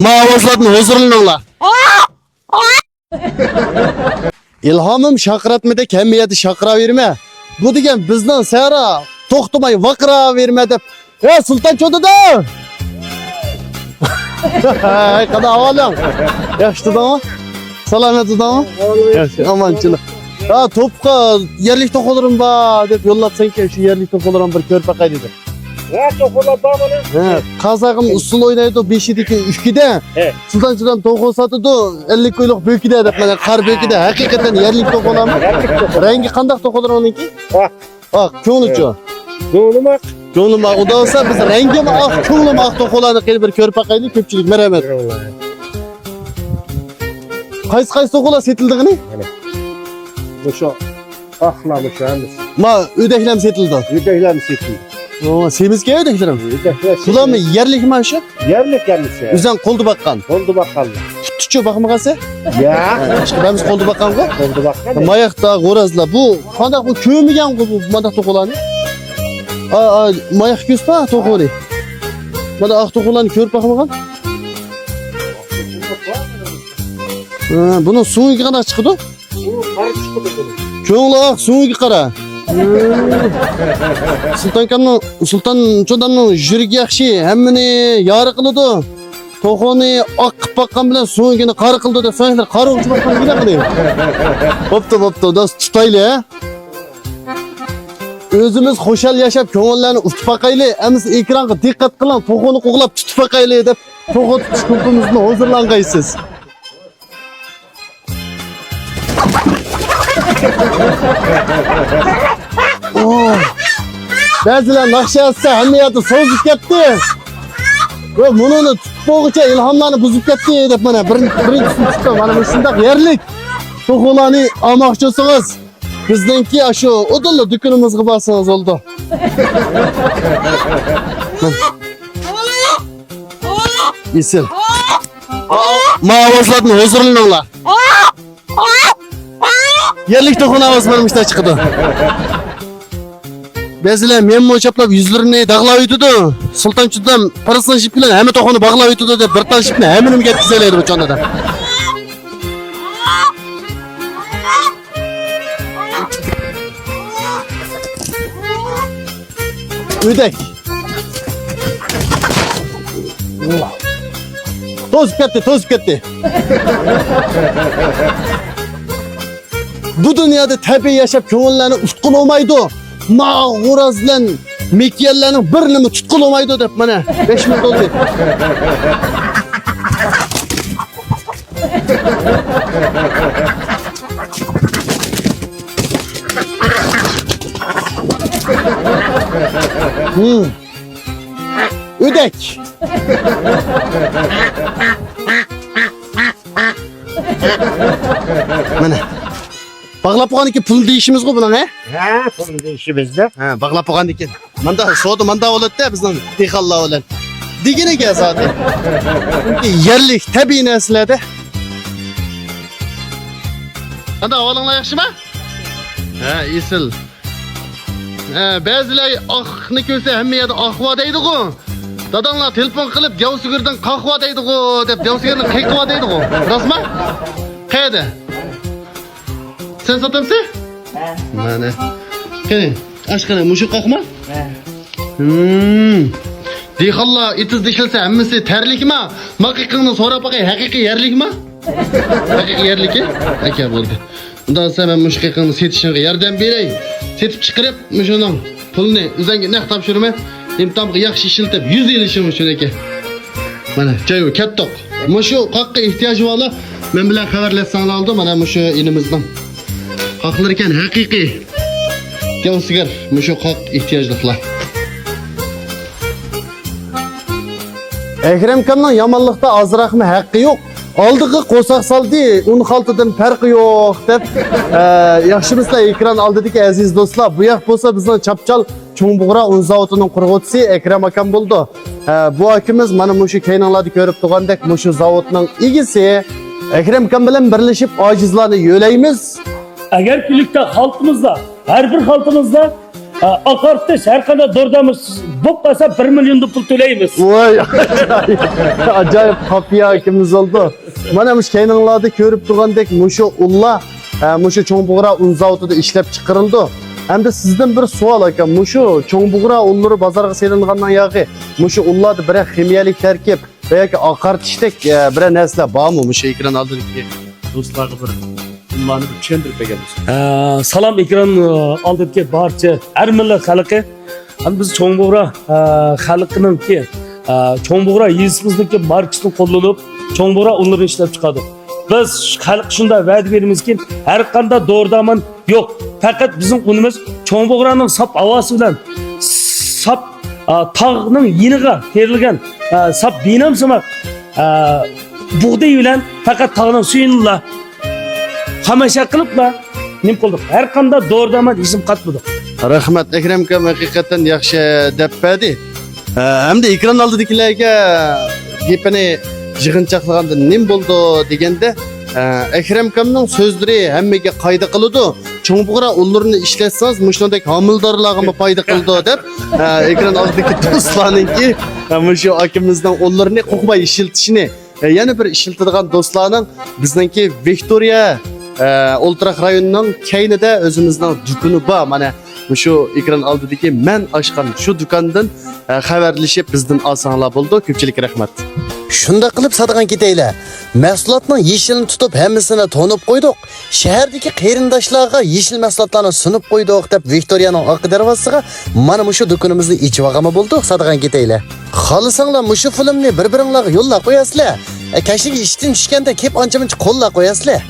Mavazladın huzurunla. İlhamım şakıratmada kemmiyeti şakıra verme. Bu degen bizden sera toxtumay vakıra verme dep. Ya Sultan çodu da. Kada havalam. Yaşlı da mı? Salamet da mı? Aman çılı. Ya topka yerlik toxulurum ba dep yollatsan ki şu yerlik toxulurum bir körpe kaydı. Ne tokulan da bana? Kazakım usul oynaydı 5'deki 3'de. Sultan toxu satıdı 50 kiloluk bökide dep mana qar bökide hakikaten yerlik toxulamı. Rengi qandaq toxulur onunki? Ak, ko'ngli-chi. Ko'nglim ak. Ko'nglim ak. Uda olsa biz rengi mi ak, ko'nglim ak toxulani qilib bir ko'rpa qayli ko'pchilik merhamet. Qaysi toxular setildigini? O'sha axlamış hamiz. Ma ödeklam setildi. Yedeklerini seçildi. O semizga ödeklam. Bularmi yerlikmi shu? Yerlik kendisi. O'zan qo'ldi baqqan. Oldu bakalım. Tutchu baqmag'asi? Ya. Chiqamiz qo'ldi baqqan-ku. Oldu bakalım. Mayaqda, g'o'razlar bu qanday bu ko'migan-ku bu mana to'qulani? Mayaq ko'spa to'quli. Mana aq to'qulani ko'rib baqmagan? Bunun suviga qana chiqdi? Bu karı çıkıdı bunu. Ko'ngli aq, suviga qara. Sultan çodanning yuragi yaxshi, hammani yori qiladi. To'qoni oq qilib baqqan bilan suvigini qari qildi deb so'nglar qari uchib baqqan gina qiladi. Bo'pti, do'st tutayli. O'zimiz xo'shal yashab, ko'ngillarni utib baqayli, amiz ekranga diqqat qiling, to'qoni qo'g'lab tutib baqayli deb to'qo tutish kulbimizni hozirlangaysiz. Ba'zilar naqsha yozsa hammayati so'zib ketdi. Va bunini tutmoqcha ilhomlarni buzib ketdi deb mana birinchisini tutdim. Mana bu shunday yerlik to'g'ulani olmoqchisiz. Bizningki shu o'dilli dukunimizga borsangiz oldi. Isil. Mavazladın huzurunla. Yerlik to'qon ovoz bermişda chiqdi. Beziler men mo'chaplab yuzlarini dag'lab o'tdi. Sultonchidan parasini ship bilan hamma to'qoni bog'lab o'tdi deb bir tan shipni hammanim ketkizalaydi bu chonada. Ödek. Toz ketdi. Bu dünyada tabiiy yashab ko'ngillarni utqun olmaydi. Mağurazlan mekyallarning birini tutqun olmaydi deb mana 5 minut oldu. Ödek. Mana. Bağlap qo'ygan ekan pul deyishimiz ku bulan, he? Ha, pul deyishimizda. Ha, bağlap qo'ygan ekan. Manda so'di manda bo'ladi-da bizning dehqonlar bilan. Degan ekan zoti. Yerlik tabiiy narsalarda. Qanday ahvolinglar yaxshimi? Ha, isil. Ha, ba'zilar oqni ko'rsa hamma yerda oqva deydi-ku. Dadanglar telefon qilib Gavsigirdan qahva deydi-ku deb Gavsigirdan qiqva deydi-ku. Rostmi? Qayerda? Sen satamsın? He. Mana. Qani, aşkana mushu qaqma? He. Dehqonlar itiz deshilsa hammasi tarlikmi? Maqiqini so'rab baqay, haqiqiy yerlikmi? Haqiqiy yerliki? Aka bo'ldi. Undan sonra men mush qiqini setishimga yordam beray. Setib chiqarib, mushuning pulni o'zingga naq topshirma. Imtihonga yaxshi ishiltib 100 yil ishim uchun aka. Mana joyi katta. Mushu qaqqa ehtiyoji borlar men bilan xabarlashsanglar oldi, mana mushu elimizdan. Qaqlar ekan haqiqiy. Gavsigir mushu qaq ehtiyojliqlar. Ekrem Kam'ның yamanlıqda azraqmı haqqı yo'q. Aldığı qo'saq saldi, un xaltıdan farqi yo'q deb yaxshimizlar ekran oldidagi aziz do'stlar. Bu yoq bo'lsa bizning Chapchal Cho'ngbuğra un zavodining qurg'uvchisi Ekrem akam bo'ldi. Bu akimiz mana mushu kayninglarda ko'rib turgandek mushu zavodning egisi Ekrem Kam bilan birlashib ojizlarni yo'laymiz. Eğer birlikte halkımızda, her bir halkımızda Akartış her kadar dordamız bokmasa 1 milyon pul төлeymiz. Vay acayip kapıya hakimiz oldu. Mana muş keynanlarda görüp durgandek muşu ulla muşu Çoğunbuğra un zavodida ishlab chiqarildi. Hem de sizden bir sual aka. Muşu Çoğunbuğra unları bazarga selingandan yağı. Muşu ullada bir kimyalik terkip veya ki akartıştek bir nesle bağ mı muşu ekran aldırki? Dostlarga bir bunlarni bir tushuntirib berganmiz. Salom ekran oldidagi barcha har millat xalqi. Ham biz Çoğunbuğra xalqininki Çoğunbuğra yezimizdagi markasini qo'llanib Çoğunbuğra unlarini ishlab chiqadi. Biz xalq shunda va'da beramizki har qanday dori-darmon yo'q. Faqat bizning unimiz Çoğunbuğraning sap havosi bilan sap tog'ning yiniga terilgan sap binam samak buğday bilan faqat tog'ning suyini xamasha qilibla nim qildik. Har qanday dori-darmon isim qatmadik. Rahmat Ekrem kam hakikaten yaxshi deb berdi. Hem de ekran oldidagilarga gapini yig'inchoqlaganda nim bo'ldi deganda Ekrem kamning so'zlari hammaga qayda qiladi. Çoğunbuğra unlarini ishlatsangiz mushundek homildorlarga foyda qildi deb ekran oldidagi do'stlarninki mushu akimizning unlarini qo'qmay ishiltishini yana bir ishiltadigan do'stlarning bizningki Victoria Oltraq rayonining keynida o'zimizning dukuni bor. Mana şu ekran oldidagi men ochgan shu do'kondan xabarlashib bizdan olsanglar bo'ldi. Ko'pchilik rahmat. Shunda qilib sotgan ketaylar. Mahsulotning yeshilini tutib hammasini tonib qo'ydik. Shahardagi qarindoshlarga yeshil mahsulotlarni sunib qo'ydik deb Viktoriyaning orqa darvozasiga mana shu do'konimizni ichib olg'ama bo'ldik sotgan ketaylar. Xohlasanglar shu filmni bir-biringlarga yo'llab qo'yasizlar. Kashlik ishdan tushganda kep ancha-muncha qo'llab qo'yasizlar.